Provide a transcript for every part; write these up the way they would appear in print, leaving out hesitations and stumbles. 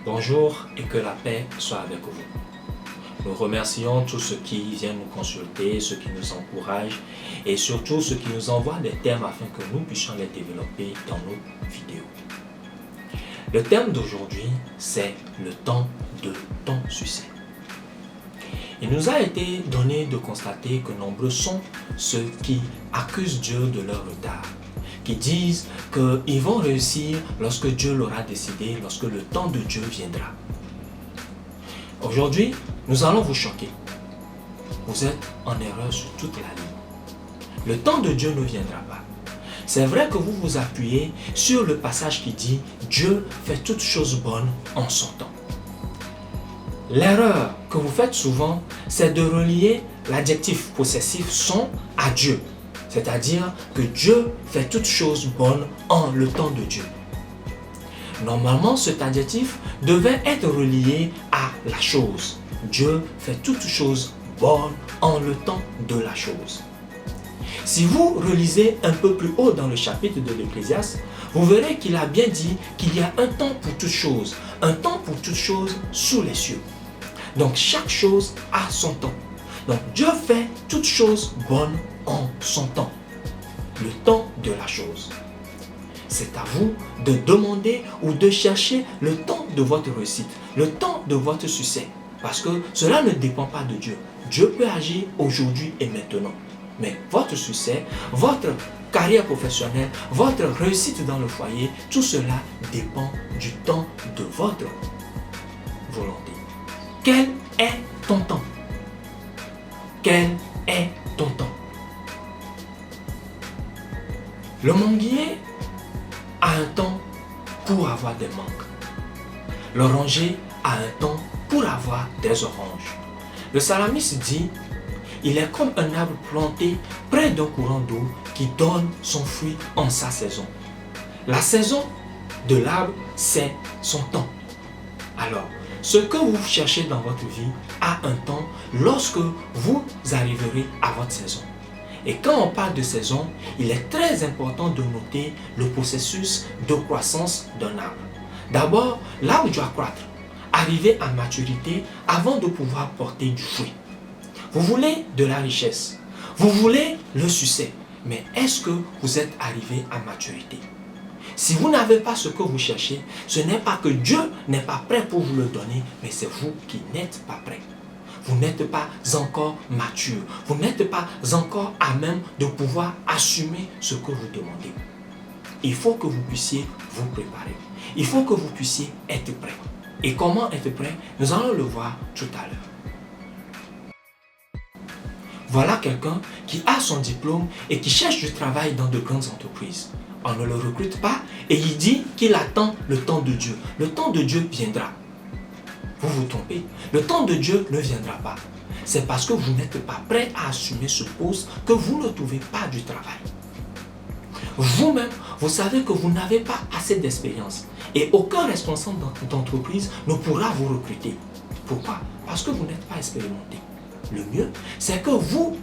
Bonjour et que la paix soit avec vous. Nous remercions tous ceux qui viennent nous consulter, ceux qui nous encouragent et surtout ceux qui nous envoient des thèmes afin que nous puissions les développer dans nos vidéos. Le thème d'aujourd'hui, c'est le temps de ton succès. Il nous a été donné de constater que nombreux sont ceux qui accusent Dieu de leur retard, qui disent qu'ils vont réussir lorsque Dieu l'aura décidé, lorsque le temps de Dieu viendra. Aujourd'hui, nous allons vous choquer. Vous êtes en erreur sur toute la ligne. Le temps de Dieu ne viendra pas. C'est vrai que vous vous appuyez sur le passage qui dit « Dieu fait toutes choses bonnes en son temps ». L'erreur que vous faites souvent, c'est de relier l'adjectif possessif « son » à Dieu. C'est-à-dire que Dieu fait toutes choses bonnes en le temps de Dieu. Normalement, cet adjectif devait être relié à la chose. Dieu fait toutes choses bonnes en le temps de la chose. Si vous relisez un peu plus haut dans le chapitre de l'Ecclésiaste, vous verrez qu'il a bien dit qu'il y a un temps pour toutes choses, un temps pour toutes choses sous les cieux. Donc chaque chose a son temps. Donc Dieu fait toutes choses bonnes en son temps, le temps de la chose. C'est à vous de demander ou de chercher le temps de votre réussite, le temps de votre succès. Parce que cela ne dépend pas de Dieu. Dieu peut agir aujourd'hui et maintenant. Mais votre succès, votre carrière professionnelle, votre réussite dans le foyer, tout cela dépend du temps de votre volonté. Quel est ton temps? Quel est ton temps? Le manguier a un temps pour avoir des mangues. L'oranger a un temps pour avoir des oranges. Le salamiste dit, il est comme un arbre planté près d'un courant d'eau qui donne son fruit en sa saison. La saison de l'arbre, c'est son temps. Alors, ce que vous cherchez dans votre vie a un temps lorsque vous arriverez à votre saison. Et quand on parle de saison, il est très important de noter le processus de croissance d'un arbre. D'abord, l'arbre doit croître, arriver à maturité avant de pouvoir porter du fruit. Vous voulez de la richesse, vous voulez le succès, mais est-ce que vous êtes arrivé à maturité? Si vous n'avez pas ce que vous cherchez, ce n'est pas que Dieu n'est pas prêt pour vous le donner, mais c'est vous qui n'êtes pas prêt. Vous n'êtes pas encore mature, vous n'êtes pas encore à même de pouvoir assumer ce que vous demandez. Il faut que vous puissiez vous préparer. Il faut que vous puissiez être prêt. Et comment être prêt? Nous allons le voir tout à l'heure. Voilà quelqu'un qui a son diplôme et qui cherche du travail dans de grandes entreprises. On ne le recrute pas et il dit qu'il attend le temps de Dieu. Le temps de Dieu viendra. Vous vous trompez. Le temps de Dieu ne viendra pas. C'est parce que vous n'êtes pas prêt à assumer ce poste que vous ne trouvez pas du travail. Vous-même, vous savez que vous n'avez pas assez d'expérience et aucun responsable d'entreprise ne pourra vous recruter. Pourquoi? Parce que vous n'êtes pas expérimenté. Le mieux, c'est que vous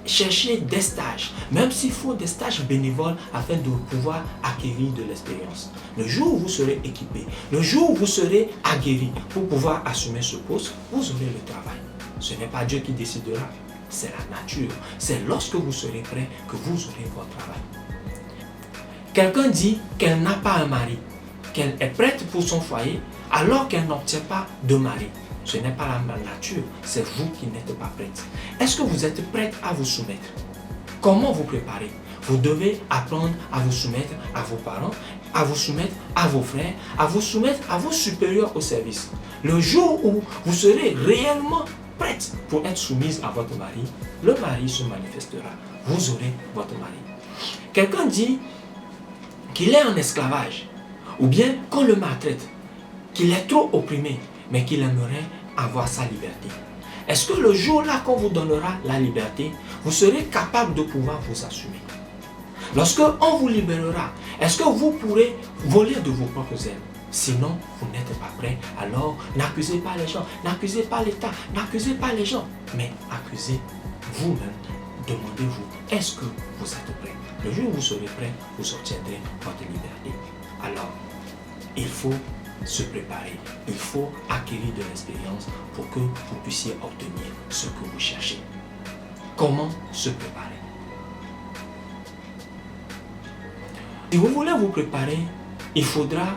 cherchiez des stages, même s'il faut des stages bénévoles afin de pouvoir acquérir de l'expérience. Le jour où vous serez équipé, le jour où vous serez aguerri pour pouvoir assumer ce poste, vous aurez le travail. Ce n'est pas Dieu qui décidera, c'est la nature. C'est lorsque vous serez prêt que vous aurez votre travail. Quelqu'un dit qu'elle n'a pas un mari, qu'elle est prête pour son foyer alors qu'elle n'obtient pas de mari. Ce n'est pas la nature, c'est vous qui n'êtes pas prête. Est-ce que vous êtes prête à vous soumettre? Comment vous préparer? Vous devez apprendre à vous soumettre à vos parents, à vous soumettre à vos frères, à vous soumettre à vos supérieurs au service. Le jour où vous serez réellement prête pour être soumise à votre mari, le mari se manifestera. Vous aurez votre mari. Quelqu'un dit qu'il est en esclavage, ou bien qu'on le maltraite, qu'il est trop opprimé, mais qu'il aimerait avoir sa liberté. Est-ce que le jour-là qu'on vous donnera la liberté, vous serez capable de pouvoir vous assumer? Lorsque on vous libérera, est-ce que vous pourrez voler de vos propres ailes? Sinon, vous n'êtes pas prêt. Alors, n'accusez pas les gens, n'accusez pas l'État, n'accusez pas les gens, mais accusez vous-même. Demandez-vous, est-ce que vous êtes prêt? Le jour où vous serez prêt, vous obtiendrez votre liberté. Alors, il faut se préparer. Il faut acquérir de l'expérience pour que vous puissiez obtenir ce que vous cherchez. Comment se préparer? Si vous voulez vous préparer, il faudra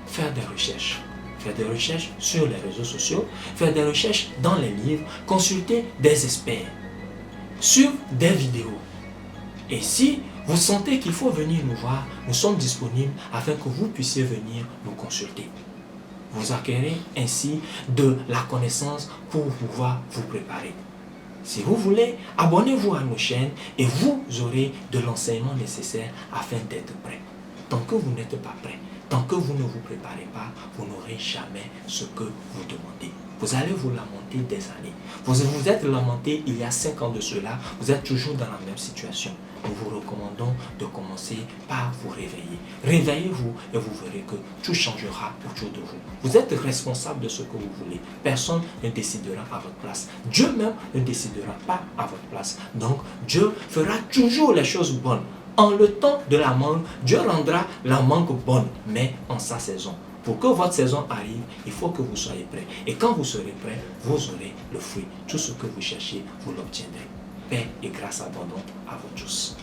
faire des recherches. Faire des recherches sur les réseaux sociaux, faire des recherches dans les livres, consulter des experts, suivre des vidéos. Et si vous sentez qu'il faut venir nous voir, nous sommes disponibles afin que vous puissiez venir nous consulter. Vous acquérez ainsi de la connaissance pour pouvoir vous préparer. Si vous voulez, abonnez-vous à nos chaînes et vous aurez de l'enseignement nécessaire afin d'être prêt. Tant que vous n'êtes pas prêt, tant que vous ne vous préparez pas, vous n'aurez jamais ce que vous demandez. Vous allez vous lamenter des années. Vous vous êtes lamenté il y a 5 ans de cela, vous êtes toujours dans la même situation. Nous vous recommandons de commencer par vous réveiller. Réveillez-vous et vous verrez que tout changera autour de vous. Vous êtes responsable de ce que vous voulez. Personne ne décidera à votre place. Dieu même ne décidera pas à votre place. Donc, Dieu fera toujours les choses bonnes. En le temps de la mangue, Dieu rendra la mangue bonne, mais en sa saison. Pour que votre saison arrive, il faut que vous soyez prêts. Et quand vous serez prêts, vous aurez le fruit. Tout ce que vous cherchez, vous l'obtiendrez. Paix et grâce abondante à vous tous.